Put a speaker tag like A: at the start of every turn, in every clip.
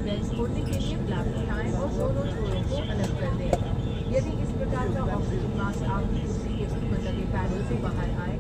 A: Belt खोलने के लिए फ्लैप उठाएं और दोनों छोरों को अलग कर दें। यदि इस प्रकार का ऑक्सीजन मास्क आपकी कुर्सी के ऊपर लगे पैनल से बाहर आए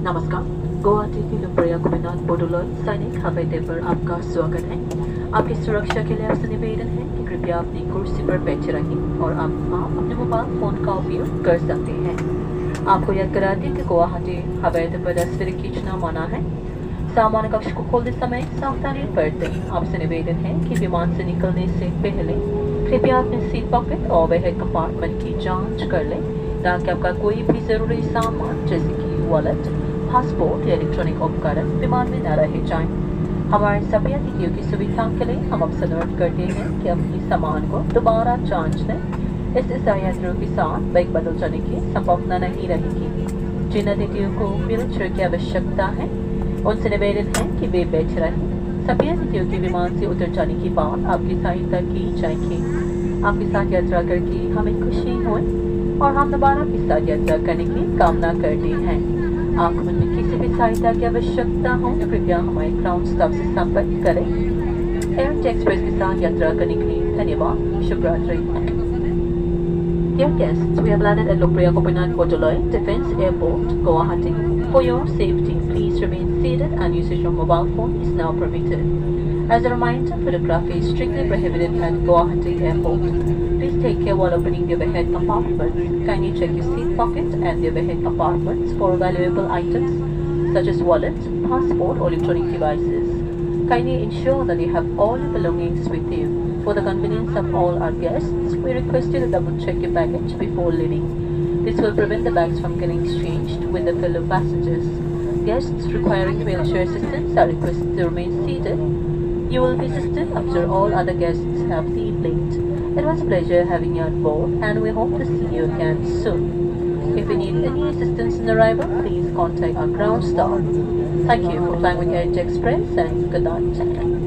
B: नमस्कार, गुवाहाटी फिल्म प्रयोग में बोडोलॉय सैनिक हवाई अड्डे पर आपका स्वागत है। आपकी सुरक्षा के लिए आपसे निवेदन है कि कृपया अपनी कुर्सी पर बैठे रहें और आप अपने मोबाइल फ़ोन का उपयोग कर सकते हैं। आपको याद करा दें कि गुवाहाटी हवाई अड्डे पर तस्वीरें खींचना मना है। सामान्य कक्ष को खोलते समय सावधानी बरतें। आपसे निवेदन है कि विमान से निकलने से पहले कृपया अपने सीट पॉकेट और ओवरहेड कंपार्टमेंट की जांच कर लें ताकि आपका कोई भी ज़रूरी सामान जैसे कि वॉलेट, पासपोर्ट या इलेक्ट्रॉनिक उपकरण विमान में न रह जाएं। हमारे सभी अतिथियों की सुविधा के लिए हम आपसे अनुरोध करते हैं कि अपने सामान को दोबारा जांच लें। इस यात्रियों के साथ बैग बदल जाने की संभावना नहीं रहेगी। जिन अतिथियों को व्हीलचेयर की आवश्यकता है उनसे निवेदन है कि वे बैठे रहें। सभी अतिथियों के विमान से उतर जाने के बाद आपकी सहायता की जाएगी। आपके साथ यात्रा करके हमें खुशी हुई और हम दोबारा आपके साथ यात्रा करने की कामना करते हैं। आपको उनमें किसी भी सहायता की आवश्यकता हो तो कृपया हमारे ग्राउंड स्टाफ से संपर्क करें। एयर इंडिया एक्सप्रेस के साथ यात्रा करने के लिए धन्यवाद। शुभ रात्रि। Dear guests, we have landed at 𝚆𝚘𝚗𝚍𝚒𝚗𝚑𝚝 Defence Airport, Guwahati. For your safety, please remain seated and usage of mobile phone is now permitted. As a reminder, photography is strictly prohibited at Guwahati Airport. Please take care while opening the overhead compartments. Kindly check your seat pocket and the overhead compartments for valuable items such as wallets, passport or electronic devices. Kindly ensure that you have all your belongings with you. For the convenience of all our guests, we request you to double-check your baggage before leaving. This will prevent the bags from getting exchanged with the fellow passengers. Guests requiring wheelchair assistance are requested to remain seated. You will be assisted after all other guests have deplated. It was a pleasure having you on board, and we hope to see you again soon. If you need any assistance in arrival, please contact our ground staff. Thank you for flying with Air India Express, and good night.